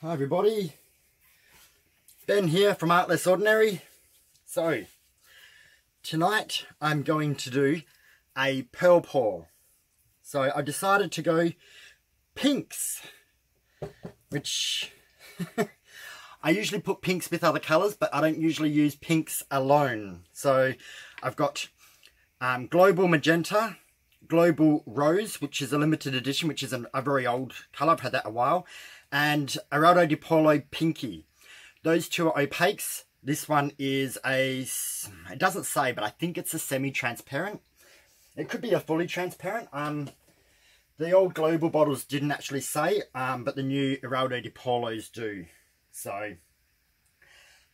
Hi everybody, Ben here from Art Less Ordinary. So tonight I'm going to do a pearl pour. So I decided to go pinks, which I usually put pinks with other colours, but I don't usually use pinks alone. So I've got Global Magenta, Global Rose, which is a limited edition, which is a very old colour. I've had that a while. And Eraldo de Paulo Pinky. Those two are opaques. This one is it doesn't say, but I think it's a semi-transparent. It could be a fully transparent. The old Global bottles didn't actually say, but the new Eraldo de Paulos do. So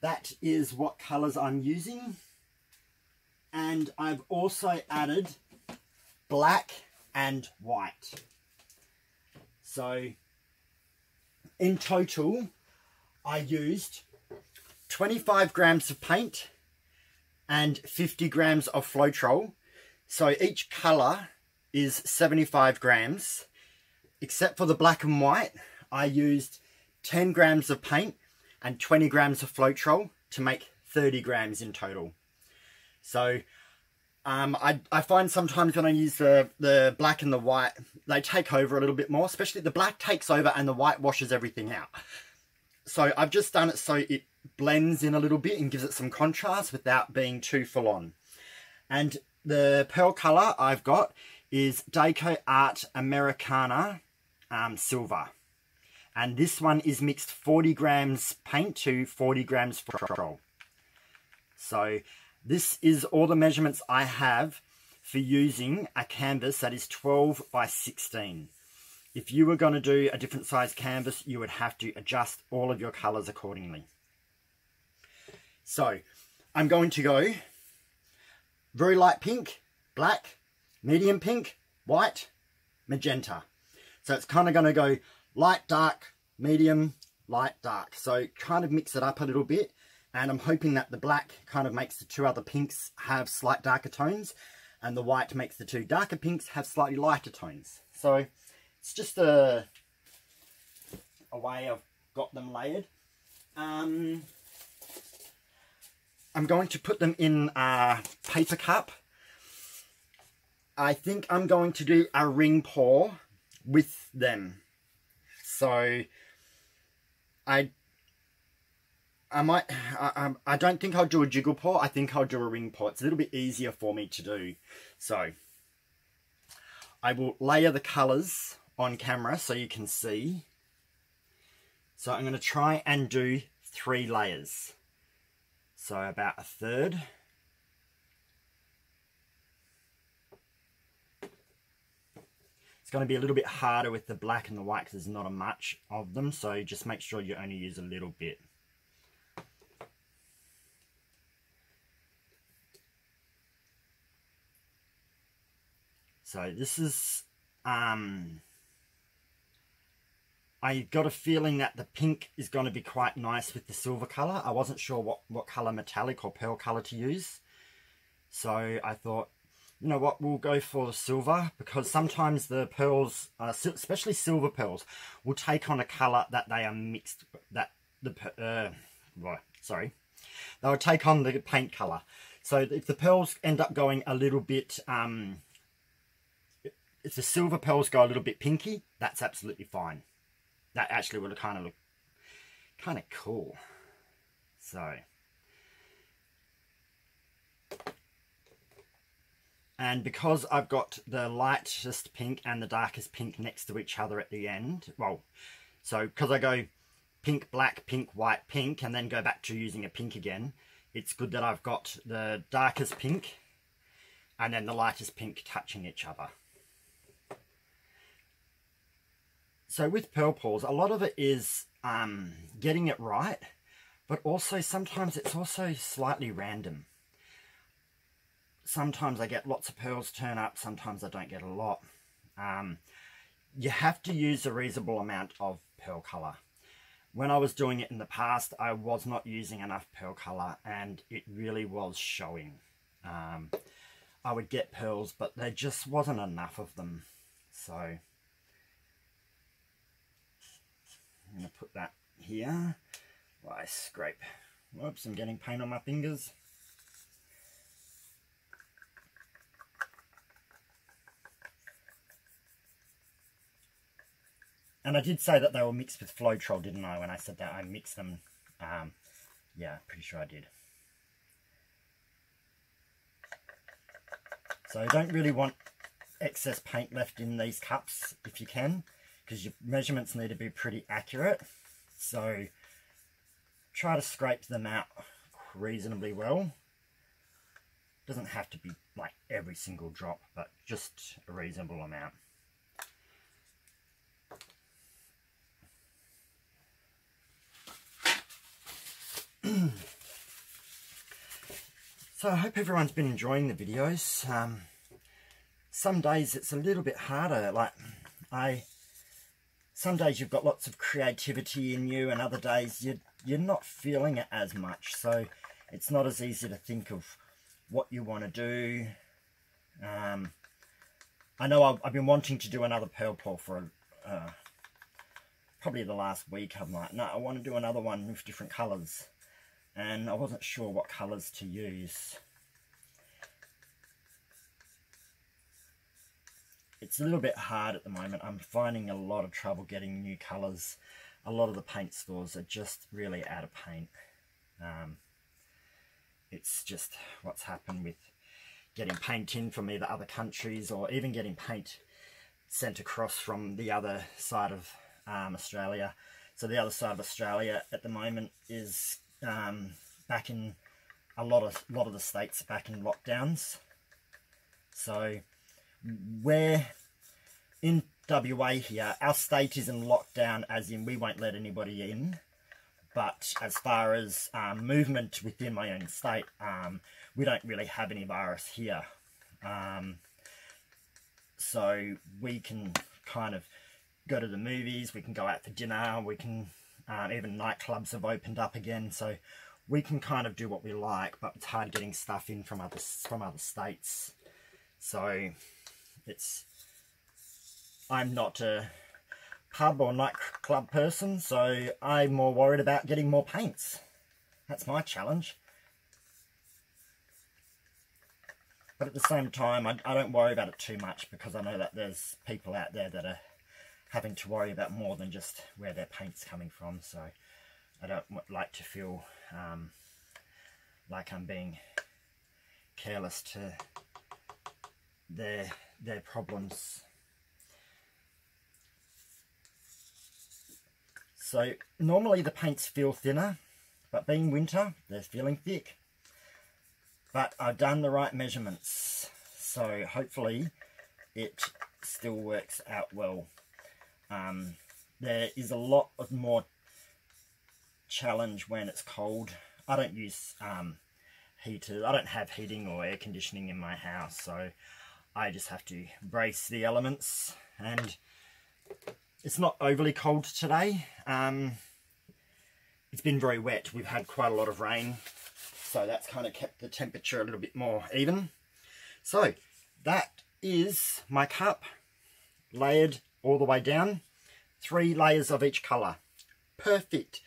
that is what colours I'm using. And I've also added black and white. So in total, I used 25 grams of paint and 50 grams of floetrol. So each colour is 75 grams. Except for the black and white, I used 10 grams of paint and 20 grams of floetrol to make 30 grams in total. So I find sometimes when I use the black and the white, they take over a little bit more, especially the black takes over and the white washes everything out. So I've just done it so it blends in a little bit and gives it some contrast without being too full on. And the pearl colour I've got is Decoart Americana Silver. And this one is mixed 40 grams paint to 40 grams floetrol. So this is all the measurements I have for using a canvas that is 12 by 16. If you were going to do a different size canvas, you would have to adjust all of your colours accordingly. So I'm going to go very light pink, black, medium pink, white, magenta. So it's kind of going to go light, dark, medium, light, dark. So kind of mix it up a little bit. And I'm hoping that the black kind of makes the two other pinks have slight darker tones. And the white makes the two darker pinks have slightly lighter tones. So it's just a way I've got them layered. I'm going to put them in a paper cup. I think I'm going to do a ring pour with them. So I don't think I'll do a jiggle pour. I think I'll do a ring pour. It's a little bit easier for me to do. So I will layer the colours on camera so you can see. So I'm going to try and do 3 layers. So about a third. It's going to be a little bit harder with the black and the white because there's not much of them. So just make sure you only use a little bit. So this is, I got a feeling that the pink is going to be quite nice with the silver colour. I wasn't sure what colour, metallic or pearl colour to use. So I thought, you know what, we'll go for the silver, because sometimes the pearls, especially silver pearls, will take on a colour that they are mixed, they'll take on the paint colour. So if the pearls end up going a little bit, if the silver pearls go a little bit pinky, that's absolutely fine. That actually would kind of look kind of cool. So, and because I've got the lightest pink and the darkest pink next to each other at the end, well, so because I go pink, black, pink, white, pink, and then go back to using a pink again, it's good that I've got the darkest pink and then the lightest pink touching each other. So with pearl pours, a lot of it is getting it right, but also sometimes it's also slightly random. Sometimes I get lots of pearls turn up, sometimes I don't get a lot. You have to use a reasonable amount of pearl colour. When I was doing it in the past, I was not using enough pearl colour and it really was showing. I would get pearls, but there just wasn't enough of them. So I'm going to put that here while I scrape. Whoops, I'm getting paint on my fingers. And I did say that they were mixed with floetrol, didn't I? When I said that I mixed them. Yeah, pretty sure I did. So you don't really want excess paint left in these cups if you can, because your measurements need to be pretty accurate. So try to scrape them out reasonably well. Doesn't have to be like every single drop, but just a reasonable amount. So I hope everyone's been enjoying the videos. Some days it's a little bit harder. Some days you've got lots of creativity in you, and other days you're not feeling it as much. So it's not as easy to think of what you want to do. I know I've been wanting to do another pearl pour for probably the last week. I'm like, no, I want to do another one with different colours. And I wasn't sure what colours to use. It's a little bit hard at the moment. I'm finding a lot of trouble getting new colours. A lot of the paint stores are just really out of paint. It's just what's happened with getting paint in from either other countries, or even getting paint sent across from the other side of Australia. So the other side of Australia at the moment is back in a lot of the states back in lockdowns. So we're in WA here, our state is in lockdown, as in we won't let anybody in. But as far as movement within my own state, we don't really have any virus here. So we can kind of go to the movies, we can go out for dinner, we can even nightclubs have opened up again, so we can kind of do what we like, but it's hard getting stuff in from other states. So I'm not a pub or nightclub person, so I'm more worried about getting more paints. That's my challenge. But at the same time, I don't worry about it too much, because I know that there's people out there that are having to worry about more than just where their paint's coming from. So I don't like to feel like I'm being careless to their problems. So normally the paints feel thinner, but being winter, they're feeling thick. But I've done the right measurements, so hopefully it still works out well. There is a lot of more challenge when it's cold. I don't use heaters. I don't have heating or air conditioning in my house, so I just have to brace the elements. And it's not overly cold today. It's been very wet. We've had quite a lot of rain, so that's kind of kept the temperature a little bit more even. So that is my cup, layered all the way down. 3 layers of each colour. Perfect.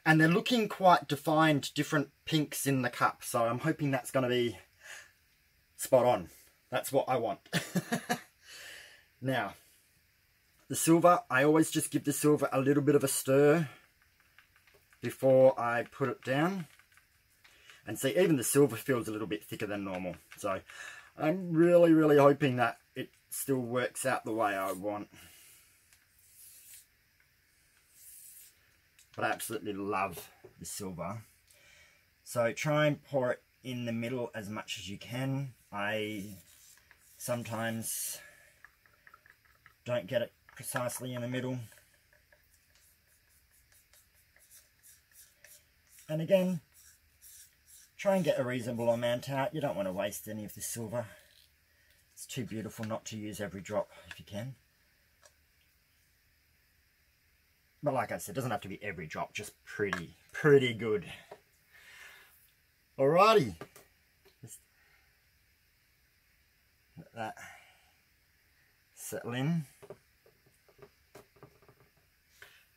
And they're looking quite defined, different pinks in the cup, so I'm hoping that's going to be spot on. That's what I want. Now, the silver, I always just give the silver a little bit of a stir before I put it down. And see, even the silver feels a little bit thicker than normal. So I'm really, really hoping that it still works out the way I want. But I absolutely love the silver. So try and pour it in the middle as much as you can. I sometimes don't get it precisely in the middle. And again, try and get a reasonable amount out. You don't want to waste any of the silver. It's too beautiful not to use every drop if you can. But like I said, it doesn't have to be every drop, just pretty good. Alrighty. Just let that settle in.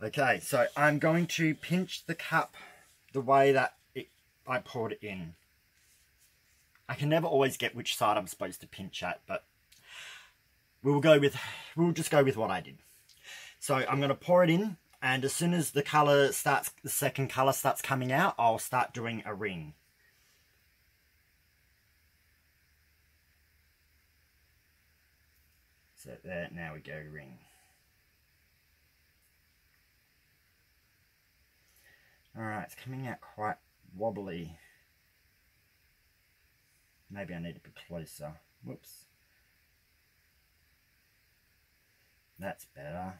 Okay, so I'm going to pinch the cup the way that I poured it in. I can never always get which side I'm supposed to pinch at, but we'll just go with what I did. So I'm going to pour it in, and as soon as the second colour starts coming out, I'll start doing a ring. So there, now we go ring. Alright, it's coming out quite wobbly. Maybe I need to be closer. Whoops. That's better.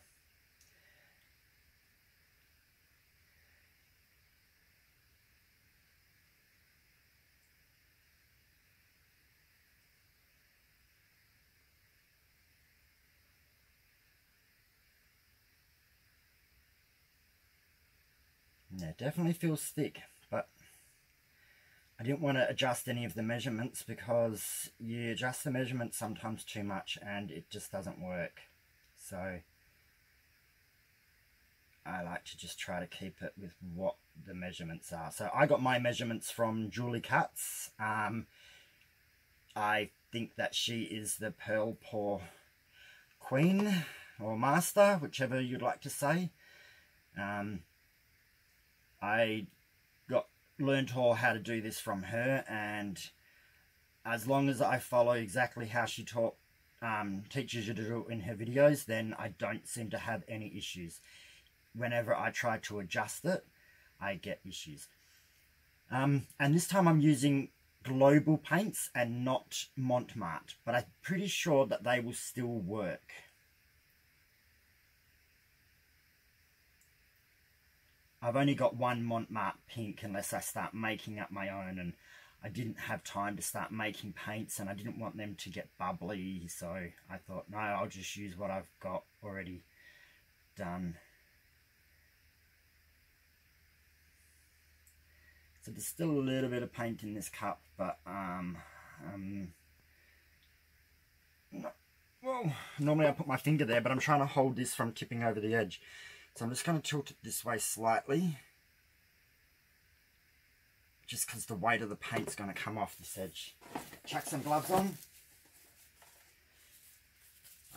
Yeah, it definitely feels thick, but I didn't want to adjust any of the measurements because you adjust the measurements sometimes too much and it just doesn't work. So I like to just try to keep it with what the measurements are. So I got my measurements from Julie Katz. I think that she is the pearl pour queen or master, whichever you'd like to say. I learned all how to do this from her, and as long as I follow exactly how she teaches you to do it in her videos, then I don't seem to have any issues. Whenever I try to adjust it, I get issues. And this time I'm using global paints and not Montmartre, but I'm pretty sure that they will still work. I've only got one Montmartre pink unless I start making up my own, and I didn't have time to start making paints and I didn't want them to get bubbly, so I thought, no, I'll just use what I've got already done. So there's still a little bit of paint in this cup, but well, normally I put my finger there, but I'm trying to hold this from tipping over the edge. So I'm just going to tilt it this way slightly, just because the weight of the paint's going to come off this edge. Chuck some gloves on.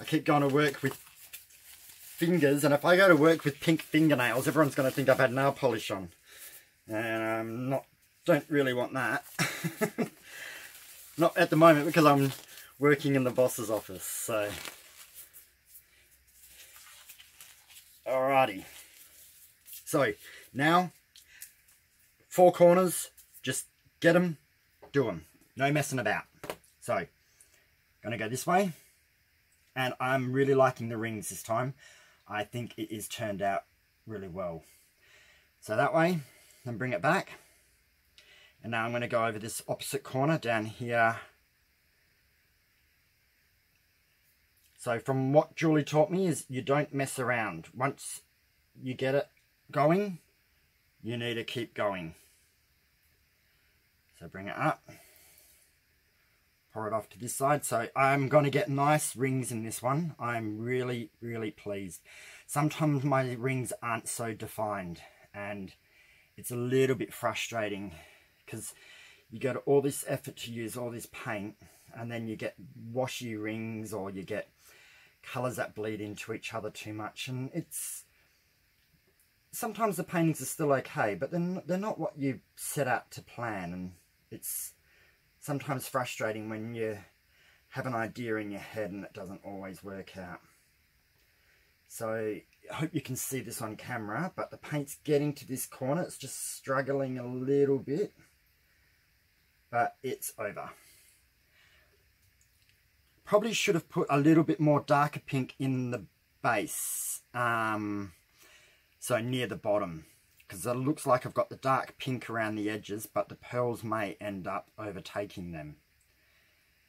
I keep going to work with fingers, and if I go to work with pink fingernails, everyone's going to think I've had nail polish on. And don't really want that. Not at the moment, because I'm working in the boss's office, so. Alrighty. So, now, 4 corners, just get them, do them. No messing about. So, gonna go this way. And I'm really liking the rings this time. I think it is turned out really well. So that way, then bring it back. And now I'm going to go over this opposite corner down here. So from what Julie taught me is you don't mess around. Once you get it going, you need to keep going. So bring it up. Pour it off to this side. So I'm going to get nice rings in this one. I'm really, really pleased. Sometimes my rings aren't so defined, and it's a little bit frustrating because you go to all this effort to use all this paint, and then you get washy rings, or you get colours that bleed into each other too much, and it's sometimes the paintings are still okay, but they're not what you set out to plan, and it's sometimes frustrating when you have an idea in your head and it doesn't always work out. So I hope you can see this on camera, but the paint's getting to this corner. It's just struggling a little bit, but it's over. Probably should have put a little bit more darker pink in the base, so near the bottom, because it looks like I've got the dark pink around the edges, but the pearls may end up overtaking them.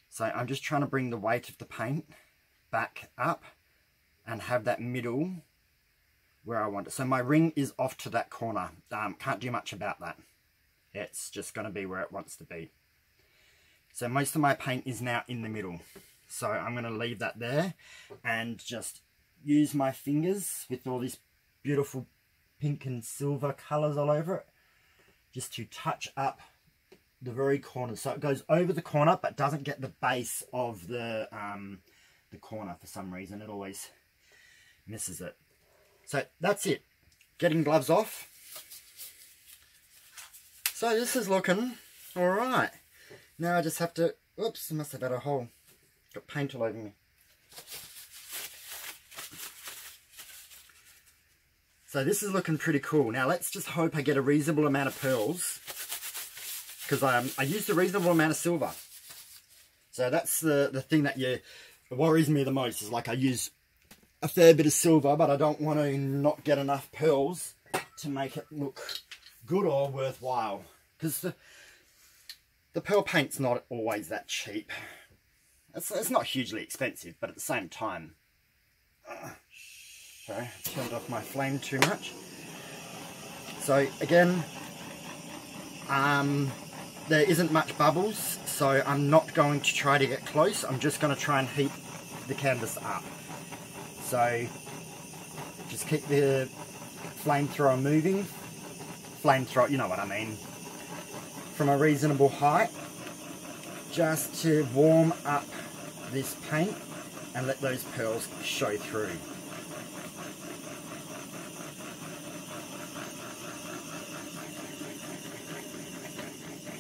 So I'm just trying to bring the weight of the paint back up and have that middle where I want it. So my ring is off to that corner. Can't do much about that. It's just going to be where it wants to be. So most of my paint is now in the middle. So I'm going to leave that there and just use my fingers with all this beautiful pink and silver colours all over it, just to touch up the very corners. So it goes over the corner but doesn't get the base of the corner for some reason. It always misses it. So that's it. Getting gloves off. So this is looking alright. Now I just have to, oops, I must have had a hole. Got paint all over me. So this is looking pretty cool. Now let's just hope I get a reasonable amount of pearls, because I used a reasonable amount of silver. So that's the thing that worries me the most, is like I use a fair bit of silver, but I don't want to not get enough pearls to make it look good or worthwhile. Because the pearl paint's not always that cheap. It's not hugely expensive, but at the same time... Sorry, I turned off my flame too much. So again, there isn't much bubbles, so I'm not going to try to get close. I'm just going to try and heat the canvas up. So just keep the flamethrower moving. Flamethrower, you know what I mean. From a reasonable height, just to warm up this paint and let those pearls show through.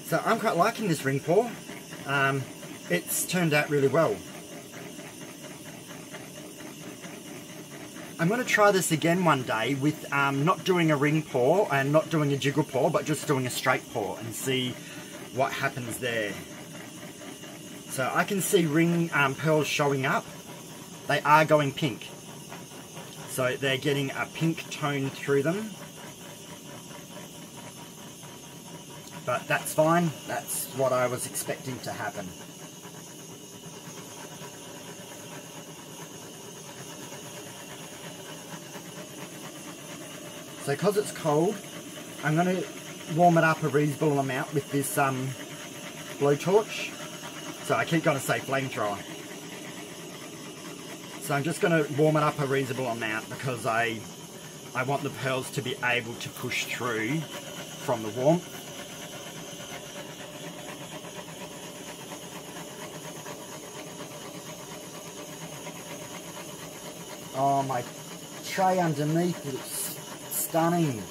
So I'm quite liking this ring pour. It's turned out really well. I'm going to try this again one day with not doing a ring pour and not doing a jiggle pour, but just doing a straight pour and see what happens there. So I can see ring pearls showing up. They are going pink. So they're getting a pink tone through them. But that's fine, that's what I was expecting to happen. So because it's cold, I'm going to warm it up a reasonable amount with this blowtorch. So I keep going to say flamethrower. So I'm just going to warm it up a reasonable amount because I want the pearls to be able to push through from the warmth. Oh, my tray underneath looks stunning.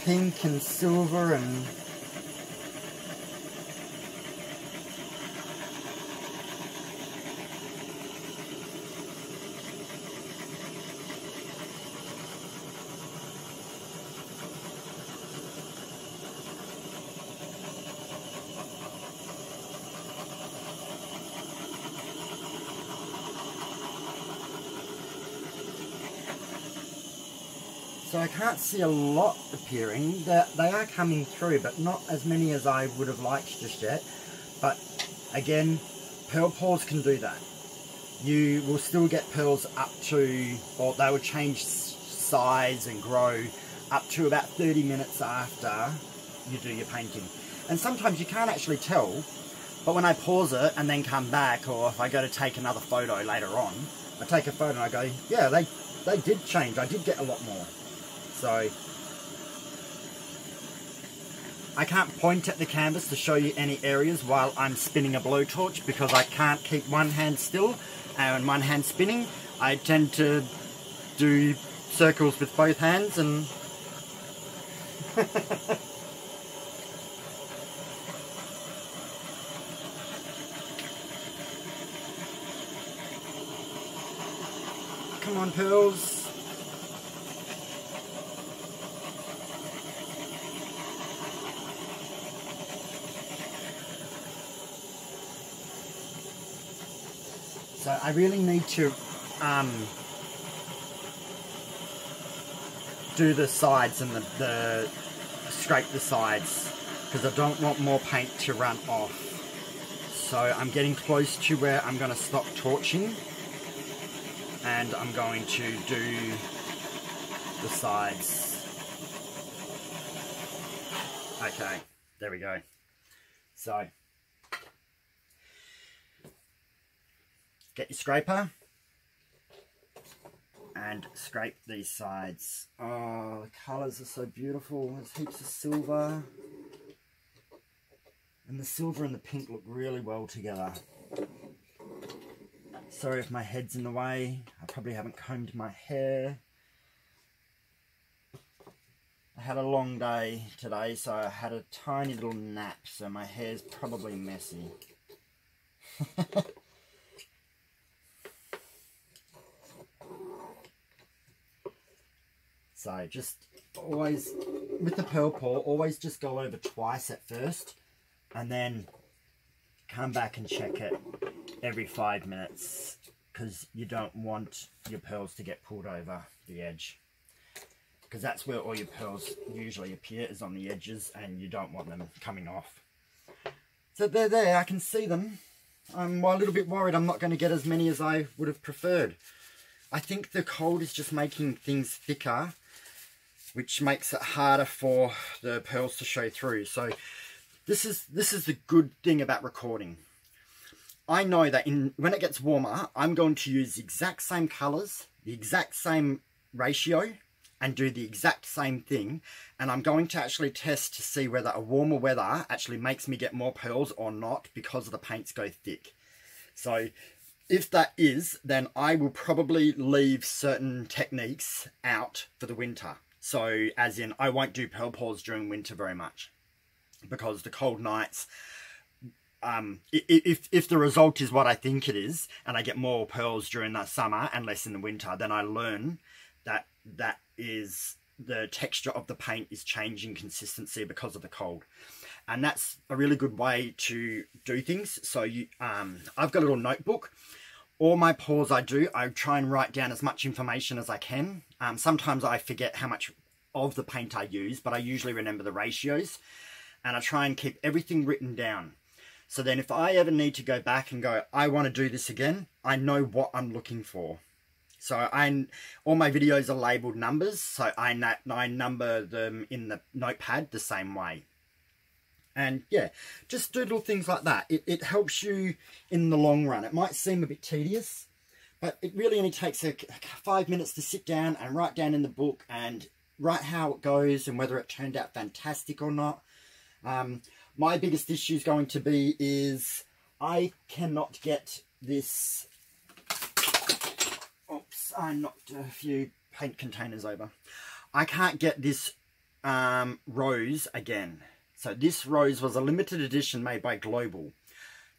Pink and silver and... So I can't see a lot appearing. They are coming through, but not as many as I would have liked just yet. But again, pearl pours can do that. You will still get pearls up to, or they will change size and grow up to about 30 minutes after you do your painting. And sometimes you can't actually tell, but when I pause it and then come back, or if I go to take another photo later on, I take a photo and I go, yeah, they did change. I did get a lot more. So I can't point at the canvas to show you any areas while I'm spinning a blowtorch because I can't keep one hand still and one hand spinning. I tend to do circles with both hands and come on, pearls. So I really need to do the sides and scrape the sides because I don't want more paint to run off. So I'm getting close to where I'm going to stop torching and I'm going to do the sides. Okay, there we go. So get your scraper. and scrape these sides. Oh, the colours are so beautiful. There's heaps of silver. And the silver and the pink look really well together. Sorry if my head's in the way. I probably haven't combed my hair. I had a long day today, so I had a tiny little nap, so my hair's probably messy. So just always, with the pearl pour, always just go over twice at first, and then come back and check it every 5 minutes, because you don't want your pearls to get pulled over the edge, because that's where all your pearls usually appear, is on the edges, and you don't want them coming off. So they're there, I can see them. I'm a little bit worried I'm not going to get as many as I would have preferred. I think the cold is just making things thicker, which makes it harder for the pearls to show through. So this is the good thing about recording. I know that when it gets warmer, I'm going to use the exact same colours, the exact same ratio, and do the exact same thing. And I'm going to actually test to see whether a warmer weather actually makes me get more pearls or not, because the paints go thick. So if that is, then I will probably leave certain techniques out for the winter. So as in, I won't do pearl pours during winter very much, because the cold nights, if the result is what I think it is, and I get more pearls during the summer and less in the winter, then I learn that that is the texture of the paint is changing consistency because of the cold. And that's a really good way to do things. So I've got a little notebook. All my pours I try and write down as much information as I can. Sometimes I forget how much of the paint I use, but I usually remember the ratios. And I try and keep everything written down. So then if I ever need to go back and go, I want to do this again, I know what I'm looking for. So all my videos are labelled numbers, so I number them in the notepad the same way. And yeah, just do little things like that. It helps you in the long run. It might seem a bit tedious, but it really only takes 5 minutes to sit down and write down in the book and write how it goes and whether it turned out fantastic or not. My biggest issue is going to be is I cannot get this... Oops, I knocked a few paint containers over. I can't get this rose again. So this rose was a limited edition made by Global.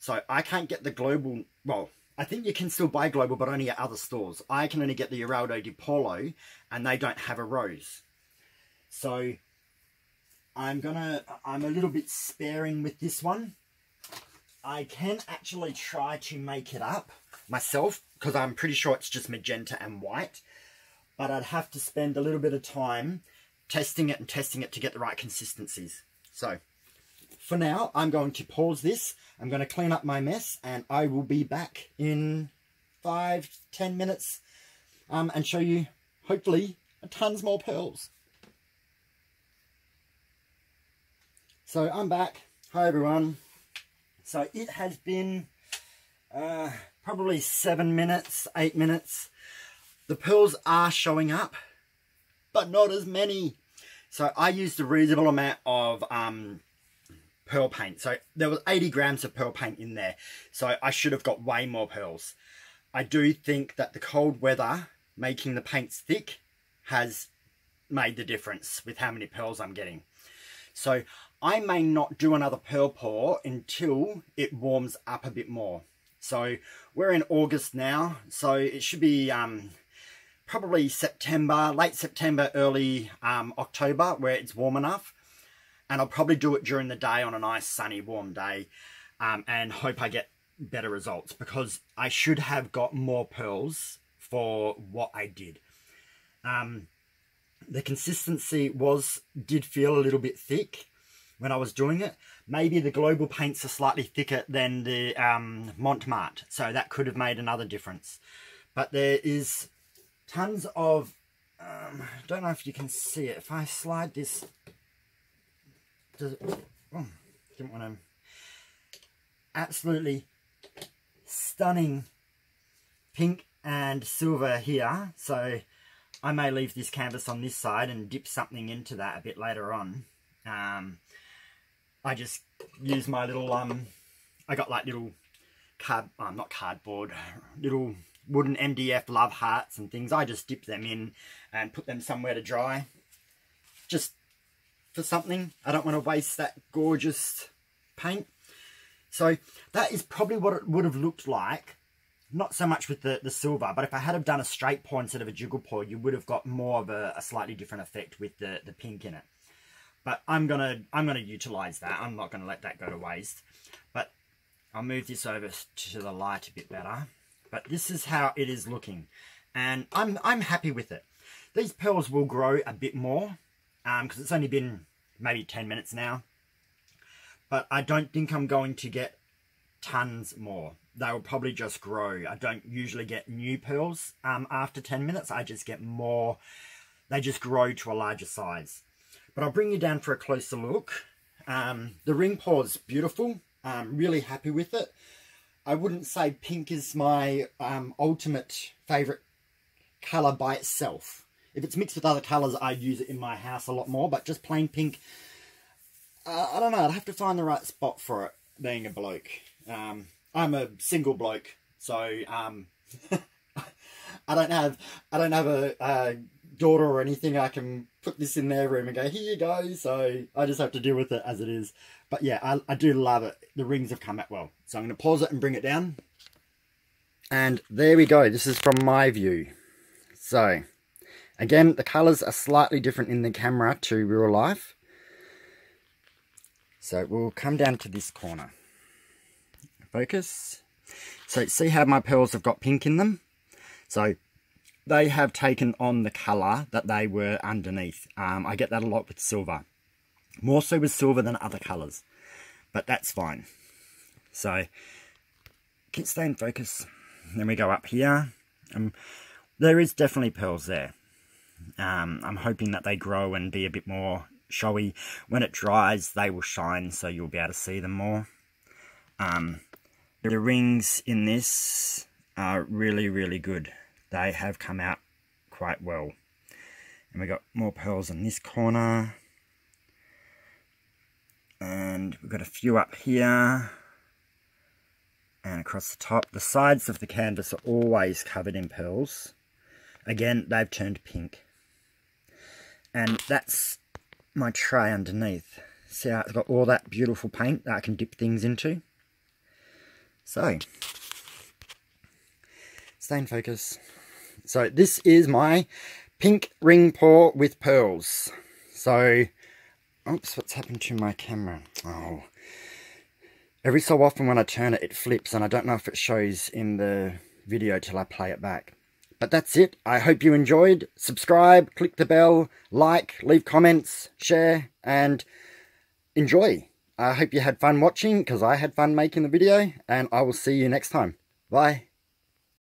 So I can't get the Global... Well, I think you can still buy Global, but only at other stores. I can only get the Eraldo de Paulo, and they don't have a rose. So I'm a little bit sparing with this one. I can actually try to make it up myself, because I'm pretty sure it's just magenta and white. But I'd have to spend a little bit of time testing it to get the right consistencies. So for now, I'm going to pause this. I'm going to clean up my mess, and I will be back in 5-10 minutes and show you, hopefully, tons more pearls. So I'm back. Hi everyone. So it has been probably 7 minutes, 8 minutes. The pearls are showing up, but not as many. So I used a reasonable amount of pearl paint. So there was 80 grams of pearl paint in there. So I should have got way more pearls. I do think that the cold weather making the paints thick has made the difference with how many pearls I'm getting. So I may not do another pearl pour until it warms up a bit more. So we're in August now, so it should be probably September, late September, early October, where it's warm enough. And I'll probably do it during the day on a nice sunny warm day, and hope I get better results, because I should have got more pearls for what I did. The consistency did feel a little bit thick when I was doing it. Maybe the Global paints are slightly thicker than the Montmartre, so that could have made another difference. But there is tons of, I don't know if you can see it. If I slide this, didn't want to, absolutely stunning pink and silver here, so I may leave this canvas on this side and dip something into that a bit later on. I just use my little, I got like little not cardboard, little wooden MDF love hearts and things. I just dip them in and put them somewhere to dry. Just for something. I don't want to waste that gorgeous paint. So that is probably what it would have looked like. Not so much with the silver, but if I had have done a straight pour instead of a jiggle pour, you would have got more of a slightly different effect with the pink in it. But I'm gonna utilize that. I'm not gonna let that go to waste. But I'll move this over to the light a bit better. But this is how it is looking, and I'm happy with it. These pearls will grow a bit more because it's only been maybe 10 minutes now. But I don't think I'm going to get tons more. They will probably just grow. I don't usually get new pearls after 10 minutes. I just get more. They just grow to a larger size. But I'll bring you down for a closer look. The ring pour is beautiful. I'm really happy with it. I wouldn't say pink is my ultimate favourite colour by itself. If it's mixed with other colours, I use it in my house a lot more. But just plain pink, I don't know. I'd have to find the right spot for it, being a bloke. I'm a single bloke, so I don't have a daughter or anything. I can put this in their room and go, here you go. So I just have to deal with it as it is. But yeah, I do love it. The rings have come out well. So I'm going to pause it and bring it down. And there we go. This is from my view. So again, the colours are slightly different in the camera to real life. So we'll come down to this corner. Focus. So see how my pearls have got pink in them? So they have taken on the colour that they were underneath. I get that a lot with silver. More so with silver than other colours. But that's fine. So, stay in focus. Then we go up here. There is definitely pearls there. I'm hoping that they grow and be a bit more showy. When it dries, they will shine, so you'll be able to see them more. The rings in this are really, really good. They have come out quite well. And we got more pearls in this corner. And we've got a few up here. And across the top. The sides of the canvas are always covered in pearls. Again, they've turned pink. And that's my tray underneath. See how it's got all that beautiful paint that I can dip things into. So, stay in focus. So this is my pink ring pour with pearls. So, oops, what's happened to my camera? Oh, every so often when I turn it, it flips, and I don't know if it shows in the video till I play it back. But that's it. I hope you enjoyed. Subscribe, click the bell, like, leave comments, share, and enjoy. I hope you had fun watching, because I had fun making the video, and I will see you next time. Bye.